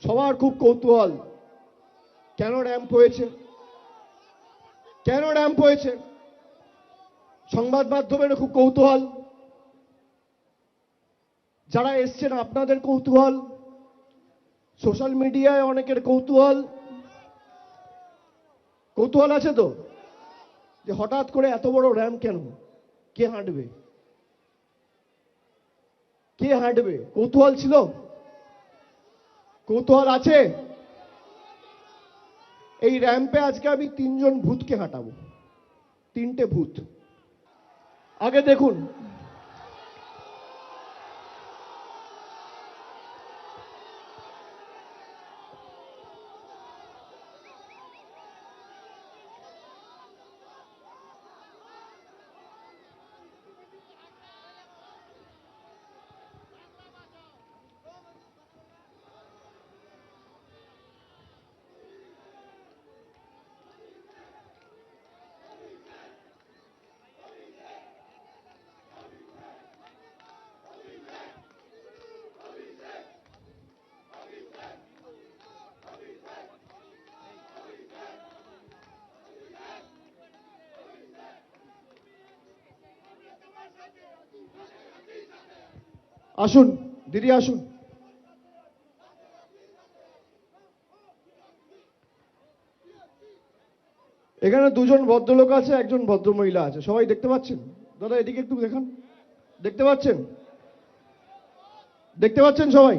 সবার খুব কৌতূহল, কেন র্যাম্প হয়েছে, কেন র্যাম্প হয়েছে। সংবাদ মাধ্যমের খুব কৌতূহল, যারা এসছেন আপনাদের কৌতূহল, সোশ্যাল মিডিয়ায় অনেকের কৌতূহল। কৌতূহল আছে তো যে হঠাৎ করে এত বড় র্যাম্প কেন, কে হাঁটবে, কে হাঁটবে, কৌতূহল ছিল, কৌতূহল আছে। এই র্যাম্পে আজকে আমি তিনজন ভূতকে হাঁটাবো, তিনটে ভূত। আগে দেখুন, আসুন দিদি আসুন। এখানে দুজন ভদ্রলোক আছে, একজন ভদ্রমহিলা আছে, সবাই দেখতে পাচ্ছেন? দাদা এদিকে একটু দেখান, দেখতে পাচ্ছেন? দেখতে পাচ্ছেন সবাই?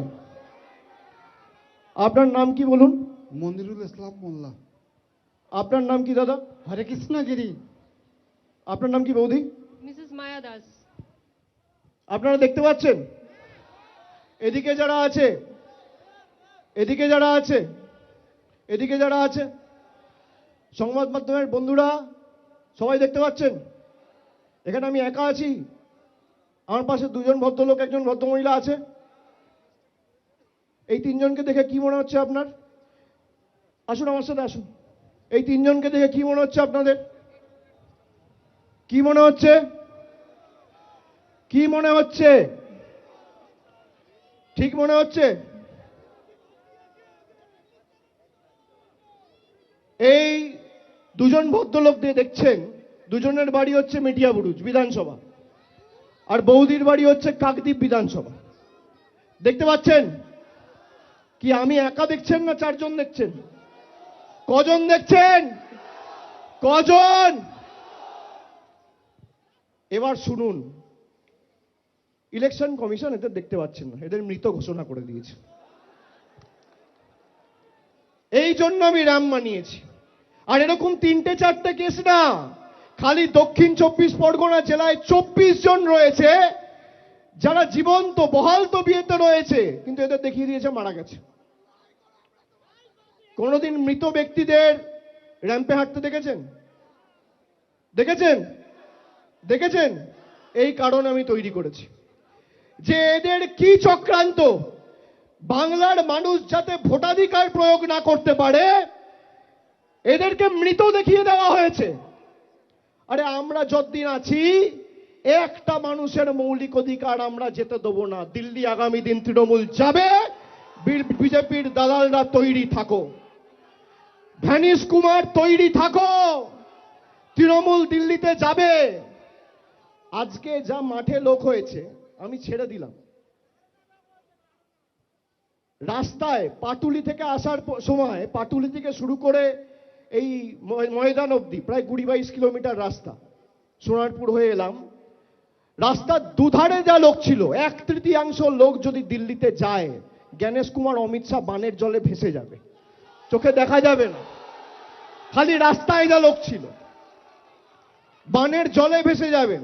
আপনার নাম কি বলুন? মনিরুল ইসলাম মোল্লা। আপনার নাম কি দাদা? হরে কৃষ্ণগিরি। আপনার নাম কি বৌদি? মিসেস মায়া দাস। আপনারা দেখতে পাচ্ছেন? এদিকে যারা আছে, এদিকে যারা আছে, এদিকে যারা আছে, সংবাদ মাধ্যমের বন্ধুরা সবাই দেখতে পাচ্ছেন? এখানে আমি একা আছি, আমার পাশে দুজন ভদ্রলোক, একজন ভদ্রমহিলা আছে। এই তিনজনকে দেখে কি মনে হচ্ছে আপনার? আসুন আমার সাথে আসুন। এই তিনজনকে দেখে কি মনে হচ্ছে আপনাদের? কি মনে হচ্ছে? কি মনে হচ্ছে? ঠিক মনে হচ্ছে? এই দুজন ভদ্রলোক দিয়ে দেখছেন, দুজনের বাড়ি হচ্ছে মেটিয়াবুরুজ বিধানসভা, আর বৌদির বাড়ি হচ্ছে কাকদ্বীপ বিধানসভা। দেখতে পাচ্ছেন? কি আমি একা দেখছেন না চারজন দেখছেন? কজন দেখছেন? কজন? এবার শুনুন, ইলেকশন কমিশন এদের দেখতে পাচ্ছেন না, এদের মৃত ঘোষণা করে দিয়েছে। এই জন্য আমি র্যাম্প মানিয়েছি। আর এরকম তিনটে চারটে কেস না, খালি দক্ষিণ 24 পরগনা জেলায় 24 জন রয়েছে যারা জীবন্ত বহাল তবিয়তে রয়েছে, কিন্তু এদের দেখিয়ে দিয়েছে মারা গেছে। কোনোদিন মৃত ব্যক্তিদের র্যাম্পে হাঁটতে দেখেছেন? দেখেছেন? দেখেছেন? এই কারণ আমি তৈরি করেছি যে এদের কি চক্রান্ত, বাংলার মানুষ যাতে ভোটাধিকার প্রয়োগ না করতে পারে এদেরকে মৃত দেখিয়ে দেওয়া হয়েছে। আরে আমরা যতদিন আছি একটা মানুষের মৌলিক অধিকার আমরা যেতে দেবো না। দিল্লি আগামী দিন তৃণমূল যাবে, বিজেপির দালালরা তৈরি থাকো, ভ্যানিশ কুমার তৈরি থাকো, তৃণমূল দিল্লিতে যাবে। আজকে যা মাঠে লোক হয়েছে আমি ছেড়ে দিলাম। রাস্তায় পাটুলি থেকে আসার সময়, পাটুলি থেকে শুরু করে এই ময়দান অবধি প্রায় 20-22 কিলোমিটার রাস্তা, সোনারপুর হয়ে এলাম। রাস্তার দুধারে যা লোক ছিল, 1/3 লোক যদি দিল্লিতে যায়, জ্ঞানেশ কুমার অমিত শাহ বানের জলে ভেসে যাবে, চোখে দেখা যাবে না। খালি রাস্তায় যা লোক ছিল বানের জলে ভেসে যাবেন।